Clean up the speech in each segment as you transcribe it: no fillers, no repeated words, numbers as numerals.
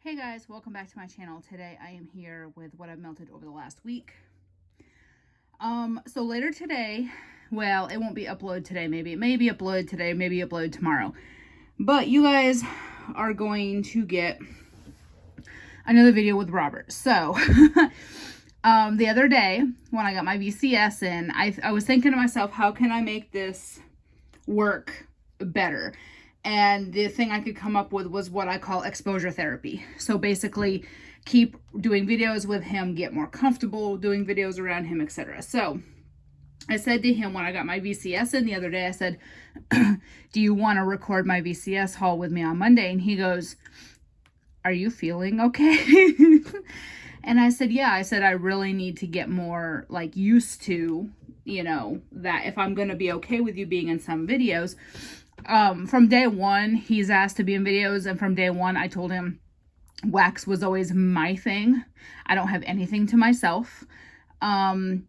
Hey guys, welcome back to my channel. Today I am here with what I've melted over the last week. So later today, well, it won't be uploaded today, maybe. It may be uploaded today, maybe uploaded tomorrow. But you guys are going to get another video with Robert. So, the other day when I got my VCS in, I was thinking to myself, how can I make this work better? And the thing I could come up with was what I call exposure therapy. So basically keep doing videos with him, get more comfortable doing videos around him, etc. So I said to him when I got my VCS in the other day, I said, do you want to record my VCS haul with me on Monday? And he goes, are you feeling okay? And I said, yeah. I said, I really need to get more like used to, that if I'm going to be okay with you being in some videos. From day one, he's asked to be in videos, and from day one, I told him wax was always my thing. I don't have anything to myself. I'm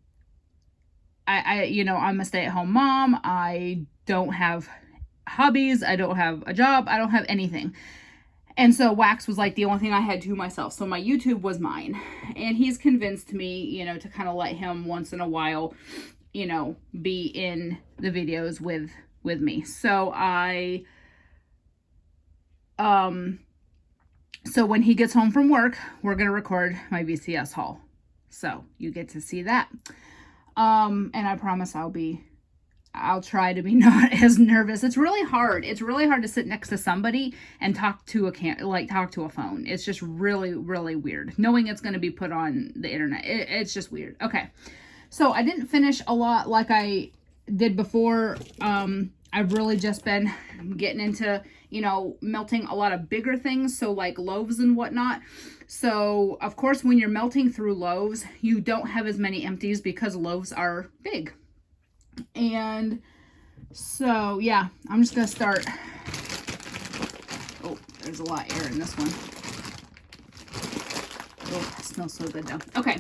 a stay-at-home mom. I don't have hobbies. I don't have a job. I don't have anything. And so wax was like the only thing I had to myself. So my YouTube was mine. And he's convinced me, to kind of let him once in a while, be in the videos with me. So so when he gets home from work, we're going to record my VCS haul. So you get to see that. And I promise I'll try to be not as nervous. It's really hard. It's really hard to sit next to somebody and talk to a phone. It's just really, really weird. Knowing it's going to be put on the internet. It's just weird. Okay. So I didn't finish a lot like I did before. I've really just been getting into, melting a lot of bigger things. So like loaves and whatnot. So of course, when you're melting through loaves, you don't have as many empties because loaves are big. And so, yeah, I'm just going to start. Oh, there's a lot of air in this one. Oh, it smells so good though. Okay.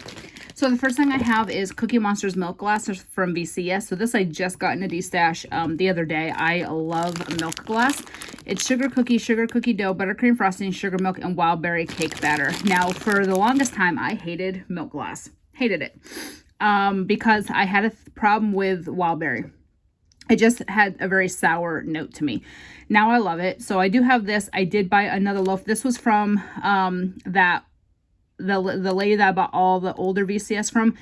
So the first thing I have is Cookie Monster's milk glass from VCS. So this I just got in a D-stash the other day. I love milk glass. It's sugar cookie dough, buttercream frosting, sugar milk, and wild berry cake batter. Now, for the longest time, I hated milk glass. Hated it. Because I had a problem with wild berry. It just had a very sour note to me. Now I love it. So I do have this. I did buy another loaf. This was from the lady that I bought all the older VCS from.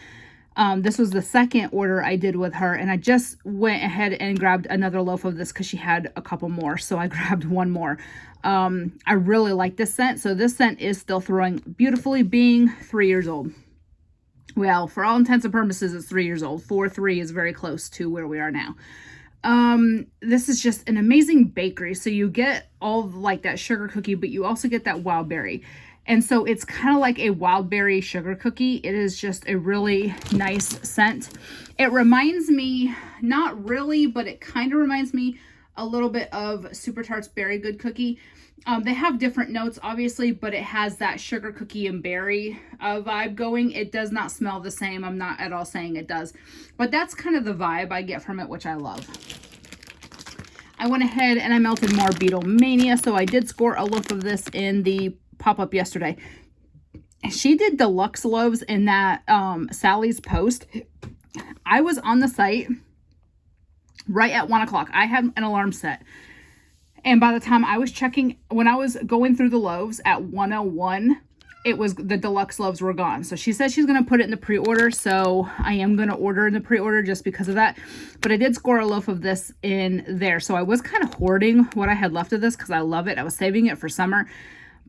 This was the second order I did with her, and I just went ahead and grabbed another loaf of this because she had a couple more, so I grabbed one more. I really like this scent, so this scent is still throwing beautifully, being 3 years old. Well, for all intents and purposes, it's 3 years old. 4-3 is very close to where we are now. This is just an amazing bakery. So you get all like that sugar cookie, but you also get that wild berry. And so it's kind of like a wild berry sugar cookie. It is just a really nice scent. It reminds me, not really, but it kind of reminds me a little bit of Super Tarts Berry Good Cookie. They have different notes, obviously, but it has that sugar cookie and berry vibe going. It does not smell the same. I'm not at all saying it does. But that's kind of the vibe I get from it, which I love. I went ahead and I melted more Beetle Mania. So I did score a loaf of this in the pop-up yesterday. She did deluxe loaves in that Sally's post. I was on the site right at 1 o'clock. I had an alarm set. And by the time I was checking, when I was going through the loaves at 1:01, it was the deluxe loaves were gone. So she said she's going to put it in the pre-order. So I am going to order in the pre-order just because of that. But I did score a loaf of this in there. So I was kind of hoarding what I had left of this because I love it. I was saving it for summer.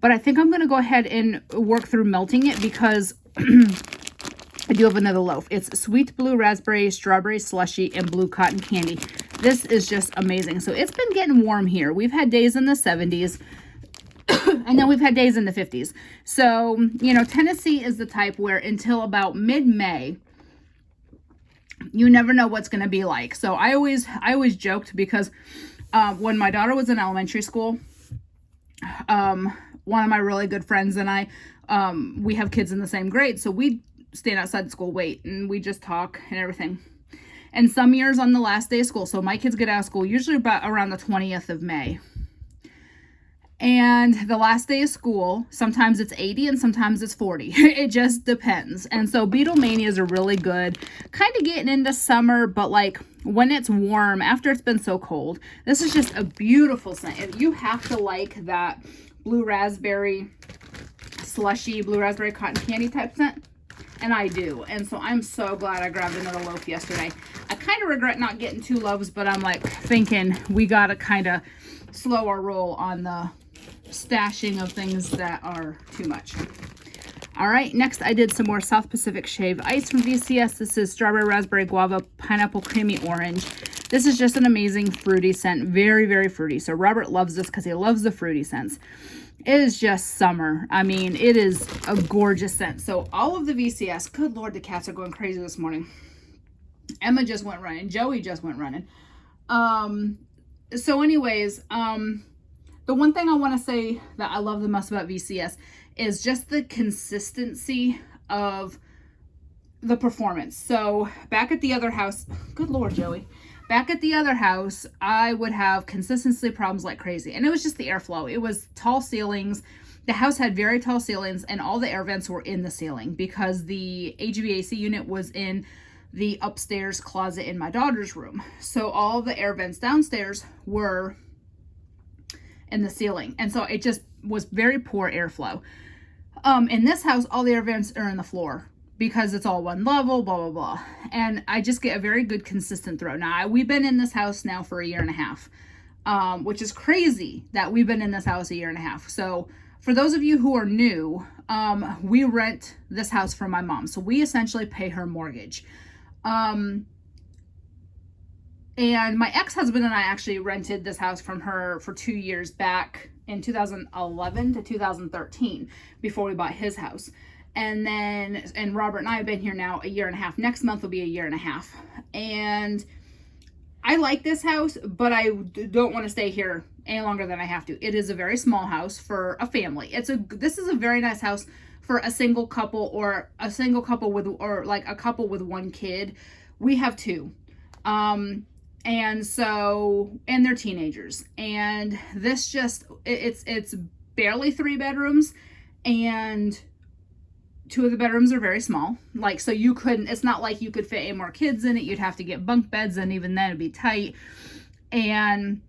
But I think I'm going to go ahead and work through melting it because I do have another loaf. It's sweet blue raspberry, strawberry slushy, and blue cotton candy. This is just amazing. So it's been getting warm here. We've had days in the 70s and then we've had days in the 50s. So, Tennessee is the type where until about mid-May, you never know what's going to be like. So I always joked because when my daughter was in elementary school, one of my really good friends and I, we have kids in the same grade. So we stand outside the school, wait, and we just talk and everything. And some years on the last day of school, so my kids get out of school usually about around the 20th of May. And the last day of school, sometimes it's 80 and sometimes it's 40. It just depends. And so Beetle Manias are really good. Kind of getting into summer, but like when it's warm, after it's been so cold, this is just a beautiful scent. And you have to like that blue raspberry slushy, blue raspberry cotton candy type scent. And I do. And so I'm so glad I grabbed another loaf yesterday. I kind of regret not getting 2 loaves, but I'm like thinking we got to kind of slow our roll on the stashing of things that are too much. All right, next I did some more South Pacific Shave Ice from VCS. This is strawberry, raspberry, guava, pineapple, creamy orange. This is just an amazing fruity scent. Very, very fruity. So Robert loves this because he loves the fruity scents. It is just summer. I mean, it is a gorgeous scent. So all of the VCS, good Lord, the cats are going crazy this morning. Emma just went running. Joey just went running. So anyways, the one thing I want to say that I love the most about VCS is just the consistency of the performance. So back at the other house, good Lord, Joey. Back at the other house, I would have consistency problems like crazy. And it was just the airflow. It was tall ceilings. The house had very tall ceilings and all the air vents were in the ceiling because the HVAC unit was in the upstairs closet in my daughter's room. So all the air vents downstairs were in the ceiling. And so it just was very poor airflow. In this house, all the air vents are in the floor because it's all one level, blah, blah, blah. And I just get a very good consistent throw. Now, we've been in this house now for 1.5 years, which is crazy that we've been in this house 1.5 years. So for those of you who are new, we rent this house from my mom. So we essentially pay her mortgage. And my ex-husband and I actually rented this house from her for 2 years back in 2011 to 2013 before we bought his house. And Robert and I have been here now 1.5 years. Next month will be 1.5 years. And I like this house, but I don't want to stay here any longer than I have to. It is a very small house for a family. This is a very nice house for a single couple or a couple with 1 kid. We have 2. And they're teenagers. And this just, it's barely 3 bedrooms, and 2 of the bedrooms are very small. Like, so it's not like you could fit 8 more kids in it. You'd have to get bunk beds, and even then it'd be tight. And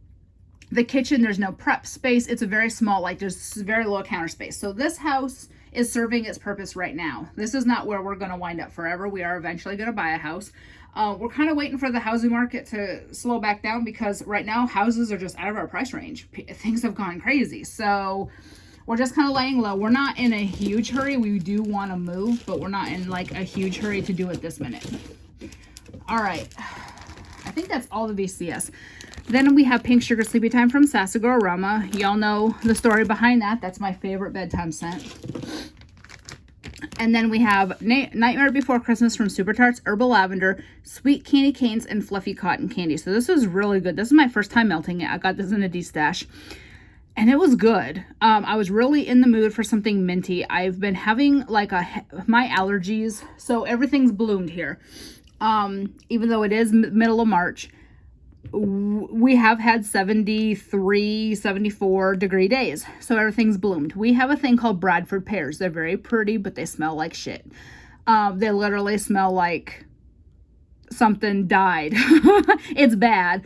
the kitchen, there's no prep space. It's a very small, there's very little counter space. So this house is serving its purpose right now. This is not where we're going to wind up forever. We are eventually going to buy a house. We're kind of waiting for the housing market to slow back down because right now houses are just out of our price range. Things have gone crazy. So we're just kind of laying low. We're not in a huge hurry. We do want to move, but we're not in a huge hurry to do it this minute. All right. I think that's all the VCS. Then we have Pink Sugar Sleepy Time from Sasago Aroma. Y'all know the story behind that. That's my favorite bedtime scent. And then we have Nightmare Before Christmas from Super Tarts, Herbal Lavender, Sweet Candy Canes, and Fluffy Cotton Candy. So this was really good. This is my first time melting it. I got this in a D-stash. And it was good. I was really in the mood for something minty. I've been having my allergies. So everything's bloomed here. Even though it is middle of March. We have had 73, 74 degree days. So everything's bloomed. We have a thing called Bradford pears. They're very pretty, but they smell like shit. They literally smell like something died. It's bad.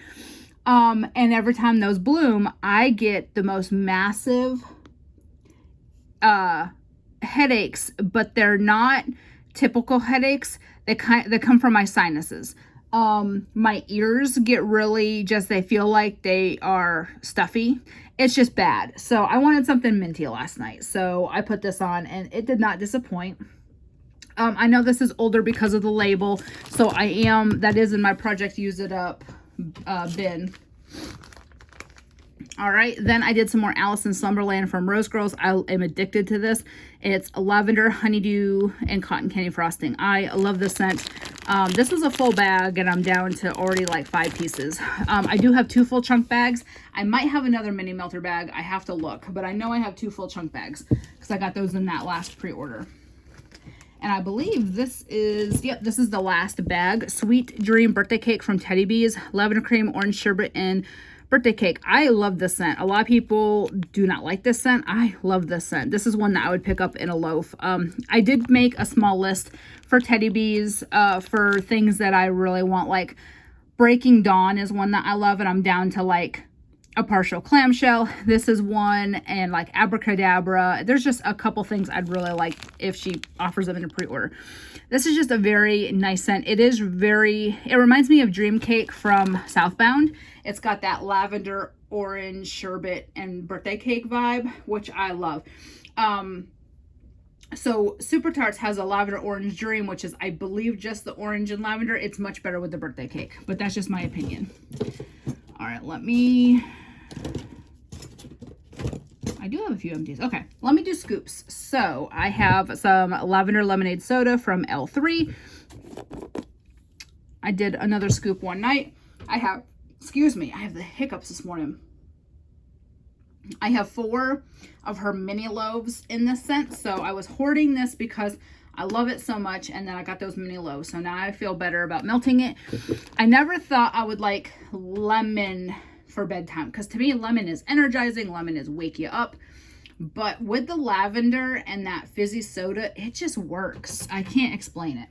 And every time those bloom, I get the most massive headaches, but they're not typical headaches. They come from my sinuses. My ears get really they feel like they are stuffy. It's just bad. So I wanted something minty last night. So I put this on and it did not disappoint. I know this is older because of the label. So that is in my Project Use It Up bin. All right, then I did some more Alice in Slumberland from Rose Girls. I am addicted to this. It's lavender, honeydew, and cotton candy frosting. I love this scent. This was a full bag, and I'm down to already 5 pieces. I do have 2 full chunk bags. I might have another mini melter bag. I have to look, but I know I have 2 full chunk bags because I got those in that last pre-order. And I believe this is the last bag. Sweet Dream Birthday Cake from Teddy Bees, lavender cream, orange sherbet, and Birthday cake. I love this scent. A lot of people do not like this scent. I love this scent. This is one that I would pick up in a loaf. I did make a small list for teddy bees for things that I really want. Like Breaking Dawn is one that I love, and I'm down to like a partial clamshell. This is one, and like Abracadabra. There's just a couple things I'd really like if she offers them in a pre-order. This is just a very nice scent. It reminds me of Dream Cake from Southbound. It's got that lavender, orange, sherbet, and birthday cake vibe, which I love. So Super Tarts has a lavender orange dream, which is, I believe, just the orange and lavender. It's much better with the birthday cake, but that's just my opinion. All right, I do have a few empties. Okay, let me do scoops. So I have some lavender lemonade soda from L3. I did another scoop one night. I have the hiccups this morning. I have 4 of her mini loaves in this scent. So I was hoarding this because I love it so much. And then I got those mini loaves. So now I feel better about melting it. I never thought I would like lemon for bedtime, because to me lemon is energizing, lemon is wake you up, but with the lavender and that fizzy soda, it just works. I can't explain it.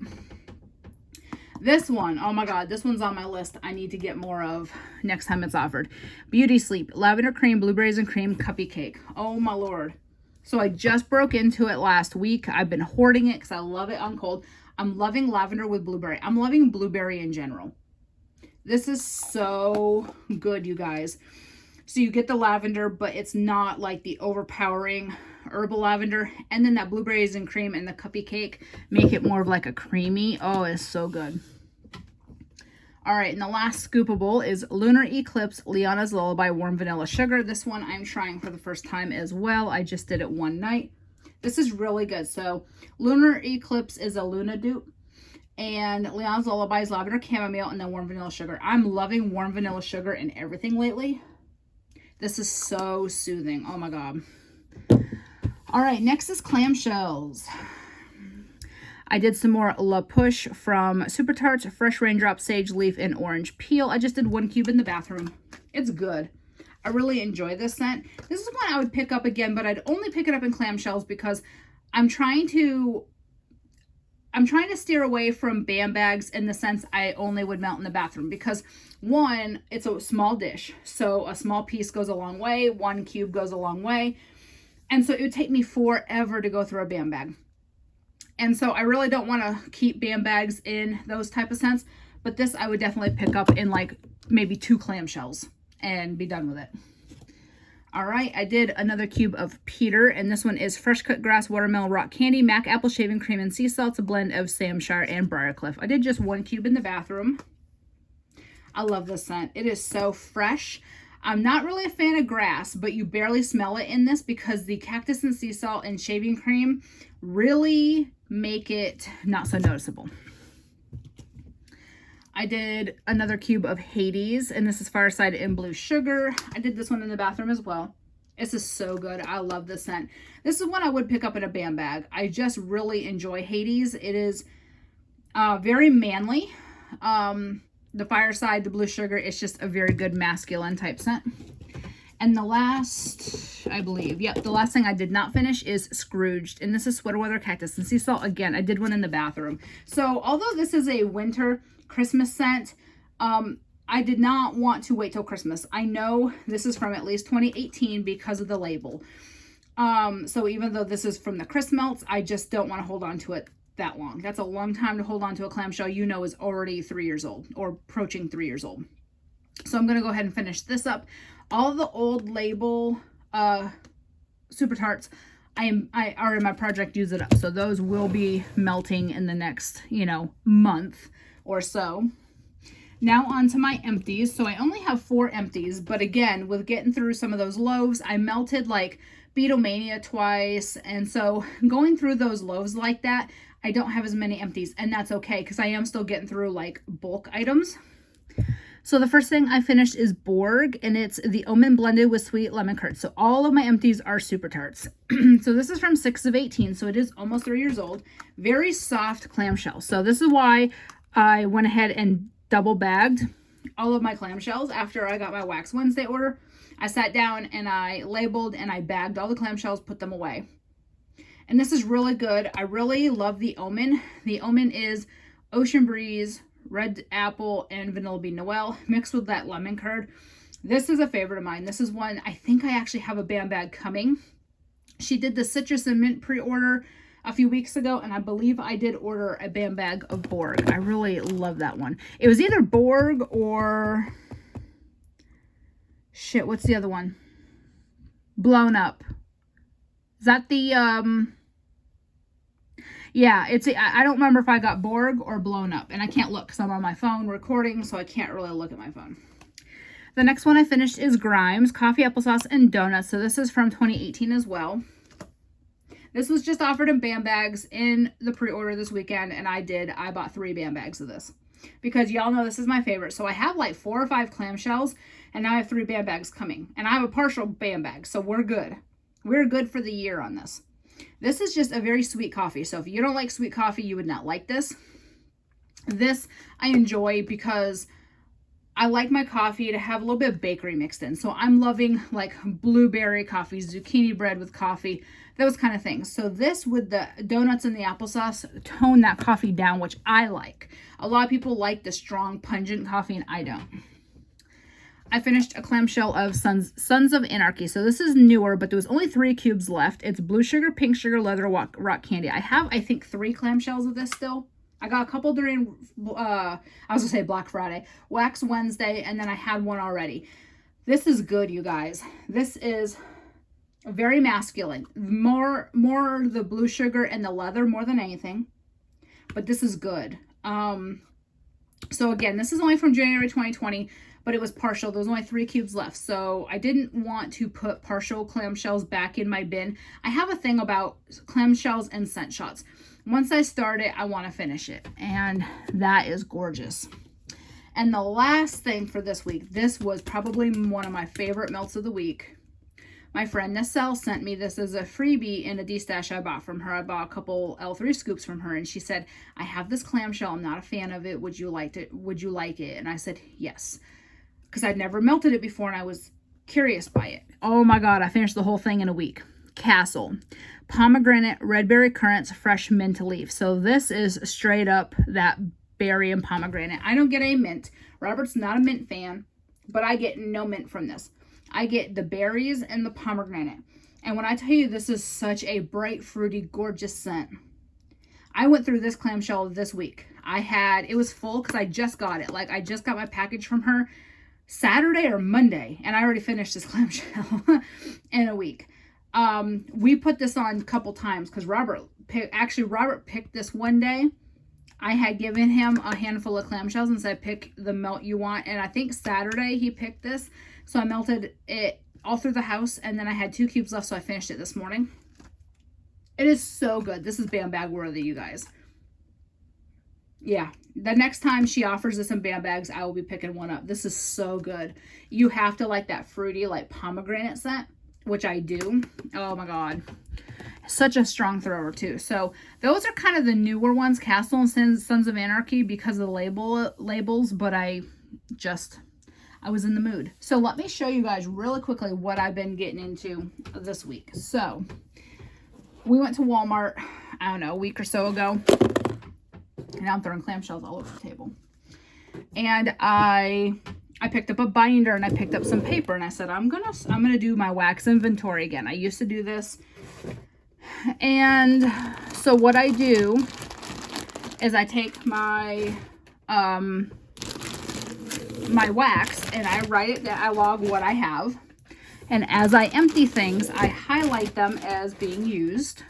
This one, oh my god, this one's on my list. I need to get more of next time it's offered. Beauty Sleep lavender cream, blueberries and cream cuppy cake. Oh my lord. So I just broke into it last week. I've been hoarding it because I love it on cold. I'm loving lavender with blueberry. I'm loving blueberry in general. This is so good, you guys. So you get the lavender, but it's not like the overpowering herbal lavender. And then that blueberries and cream and the cuppy cake make it more of like a creamy. Oh, it's so good. All right, and the last scoopable is Lunar Eclipse Liana's Lullaby Warm Vanilla Sugar. This one I'm trying for the first time as well. I just did it one night. This is really good. So Lunar Eclipse is a Luna dupe. And Leon's Lullaby is lavender chamomile and then warm vanilla sugar. I'm loving warm vanilla sugar in everything lately. This is so soothing. Oh my god. All right, next is clamshells. I did some more La Push from Super Tarts, fresh raindrop, sage leaf, and orange peel. I just did 1 cube in the bathroom. It's good. I really enjoy this scent. This is one I would pick up again, but I'd only pick it up in clamshells because I'm trying to steer away from BAM bags in the sense I only would melt in the bathroom, because one, it's a small dish. So a small piece goes a long way. 1 cube goes a long way. And so it would take me forever to go through a BAM bag. And so I really don't want to keep BAM bags in those type of scents, but this I would definitely pick up in like maybe 2 clamshells and be done with it. All right, I did another cube of Peter, and this one is fresh cut grass, watermelon, rock candy, mac apple shaving cream, and sea salt. It's a blend of Samshire and Briarcliff. I did just 1 cube in the bathroom. I love this scent. It is so fresh. I'm not really a fan of grass, but you barely smell it in this because the cactus and sea salt and shaving cream really make it not so noticeable. I did another cube of Hades, and this is Fireside in Blue Sugar. I did this one in the bathroom as well. This is so good. I love this scent. This is one I would pick up in a BAM bag. I just really enjoy Hades. It is very manly. The Fireside, the Blue Sugar, it's just a very good masculine type scent. And the last, I believe, the last thing I did not finish is Scrooged. And this is Sweater Weather Cactus and Sea Salt. Again, I did one in the bathroom. So although this is a winter Christmas scent, I did not want to wait till Christmas. I know this is from at least 2018 because of the label. So even though this is from the Chris Melts, I just don't want to hold on to it that long. That's a long time to hold on to a clamshell you know is already 3 years old or approaching 3 years old. So I'm going to go ahead and finish this up. All the old label Super Tarts are in my project Use It Up. So those will be melting in the next, month or so. Now on to my empties. So I only have 4 empties, but again, with getting through some of those loaves, I melted like Beetle Mania twice. And so going through those loaves like that, I don't have as many empties, and that's okay because I am still getting through like bulk items. So the first thing I finished is Borg, and it's the almond blended with sweet lemon curd. So all of my empties are Super Tarts. So this is from 6 of 18, so it is almost 3 years old. Very soft clamshell. So this is why I went ahead and double bagged all of my clamshells after I got my Wax Wednesday order. I sat down and I labeled and I bagged all the clamshells, put them away. And this is really good. I really love the Omen. The Omen is Ocean Breeze, Red Apple, and Vanilla Bean Noel mixed with that lemon curd. This is a favorite of mine. This is one, I think I actually have a bam bag coming. She did the citrus and mint pre-order a few weeks ago, and I believe I did order a bam bag of Borg. I really love that one. It was either Borg or... shit, what's the other one? Blown Up. Is that the... yeah, it's... I don't remember if I got Borg or Blown Up, and I can't look because I'm on my phone recording, so I can't really look at my phone. The next one I finished is Grimes, Coffee, Applesauce, and Donuts. So this is from 2018 as well. This was just offered in bam bags in the pre-order this weekend, and I bought 3 bam bags of this. Because y'all know this is my favorite. So I have like 4 or 5 clamshells, and now I have 3 bam bags coming. And I have a partial bam bag, so we're good. We're good for the year on this. This is just a very sweet coffee. So if you don't like sweet coffee, you would not like this. This I enjoy because I like my coffee to have a little bit of bakery mixed in. So I'm loving like blueberry coffee, zucchini bread with coffee, those kind of things. So this with the donuts and the applesauce tone that coffee down, which I like. A lot of people like the strong, pungent coffee, and I don't. I finished a clamshell of Sons of Anarchy. So this is newer, but there was only 3 cubes left. It's blue sugar, pink sugar, leather, rock candy. I have, I think, 3 clamshells of this still. I got a couple during, I was gonna say Black Friday, Wax Wednesday, and then I had one already. This is good, you guys. This is very masculine. More the blue sugar and the leather more than anything. But this is good. So again, this is only from January 2020, but it was partial. There was only 3 cubes left. So I didn't want to put partial clamshells back in my bin. I have a thing about clamshells and scent shots. Once I start it, I want to finish it. And that is gorgeous. And the last thing for this week, this was probably one of my favorite melts of the week. My friend Nacelle sent me this as a freebie in a D-stash I bought from her. I bought a couple L3 scoops from her, and she said, I have this clamshell. I'm not a fan of it. Would you like it? Would you like it? And I said, yes. Because I'd never melted it before, and I was curious by it. Oh my God, I finished the whole thing in a week. Castle. Pomegranate, red berry currants, fresh mint leaf. So this is straight up that berry and pomegranate. I don't get a mint. Robert's not a mint fan, but I get no mint from this. I get the berries and the pomegranate. And when I tell you this is such a bright, fruity, gorgeous scent. I went through this clamshell this week. It was full because I just got it. Like I just got my package from her Saturday or Monday, and I already finished this clamshell in a week. We put this on a couple times because Robert picked this one day. I had given him a handful of clamshells and said, pick the melt you want. And I think Saturday he picked this. So I melted it all through the house, and then I had 2 cubes left, so I finished it this morning. It is so good. This is bam bag worthy, you guys. Yeah, the next time she offers this in bam bags, I will be picking one up. This is so good. You have to like that fruity, like pomegranate scent, which I do. Oh my God. Such a strong thrower too. So those are kind of the newer ones, Castle and Sons of Anarchy, because of the labels, but I was in the mood. So let me show you guys really quickly what I've been getting into this week. So we went to Walmart, I don't know, a week or so ago. And now I'm throwing clamshells all over the table. And I picked up a binder and I picked up some paper, and I said, I'm gonna do my wax inventory again. I used to do this. And so what I do is I take my my wax and I write it down. I log what I have, and as I empty things, I highlight them as being used,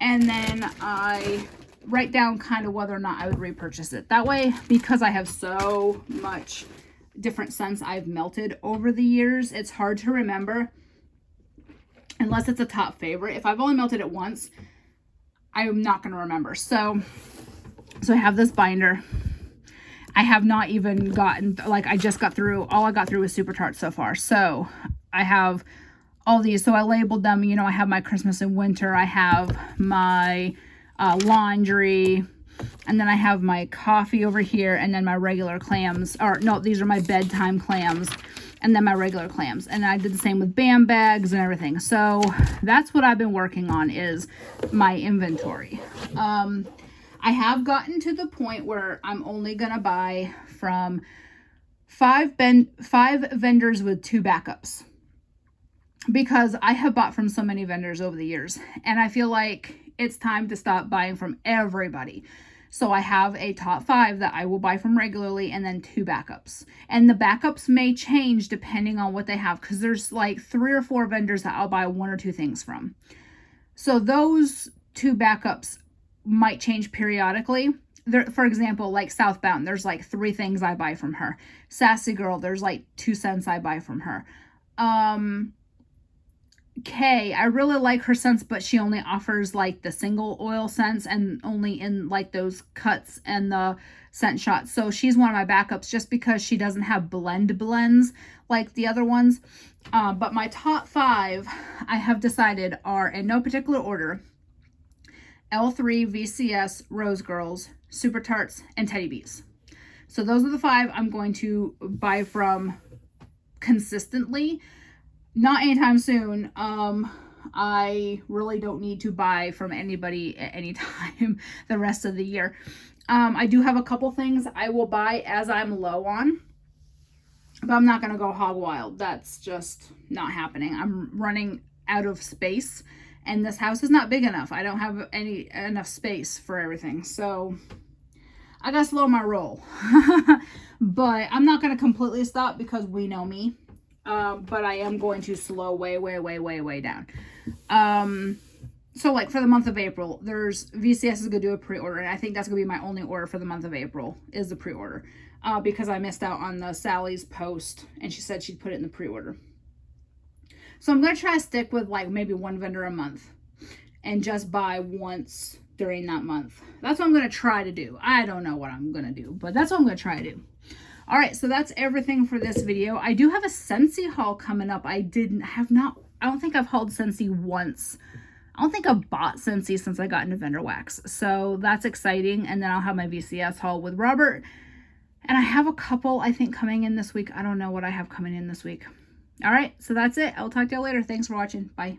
and then I write down kind of whether or not I would repurchase it. That way, because I have so much different scents I've melted over the years, it's hard to remember unless it's a top favorite. If I've only melted it once, I'm not going to remember. So I have this binder. I have not even gotten, like, I just got through, all I got through was Super Tarts so far. So I have all these. So I labeled them, you know, I have my Christmas and winter. I have my laundry. And then I have my coffee over here, and then my regular clams. Or no, these are my bedtime clams, and then my regular clams. And I did the same with BAM bags and everything. So that's what I've been working on, is my inventory. I have gotten to the point where I'm only gonna buy from five vendors with 2 backups, because I have bought from so many vendors over the years, and I feel like it's time to stop buying from everybody. So I have a top 5 that I will buy from regularly, and then 2 backups. And the backups may change depending on what they have, because there's like 3 or 4 vendors that I'll buy 1 or 2 things from. So those 2 backups might change periodically. There, for example, like Southbound, there's like 3 things I buy from her. Sassy Girl, there's like 2 scents I buy from her. Kay, I really like her scents, but she only offers like the single oil scents, and only in like those cuts and the scent shots. So she's one of my backups, just because she doesn't have blends like the other ones. But my top 5, I have decided, are in no particular order: L3, VCS, Rose Girls, Super Tarts, and Teddy Bees. So those are the 5 I'm going to buy from consistently. Not anytime soon. I really don't need to buy from anybody at any time the rest of the year. I do have a couple things I will buy as I'm low on, but I'm not going to go hog wild. That's just not happening. I'm running out of space, and this house is not big enough. I don't have enough space for everything. So I got to slow my roll. But I'm not going to completely stop, because we know me. But I am going to slow way down. So like for the month of April, there's VCS is going to do a pre-order, and I think that's going to be my only order for the month of April, is the pre-order. Because I missed out on the Sally's post, and she said she'd put it in the pre-order. So I'm going to try to stick with like maybe 1 vendor a month, and just buy once during that month. That's what I'm going to try to do. I don't know what I'm going to do, but that's what I'm going to try to do. All right, so that's everything for this video. I do have a Scentsy haul coming up. I don't think I've hauled Scentsy once. I don't think I've bought Scentsy since I got into vendor wax. So that's exciting. And then I'll have my VCS haul with Robert. And I have a couple, I think, coming in this week. I don't know what I have coming in this week. All right, so that's it. I'll talk to you later. Thanks for watching. Bye.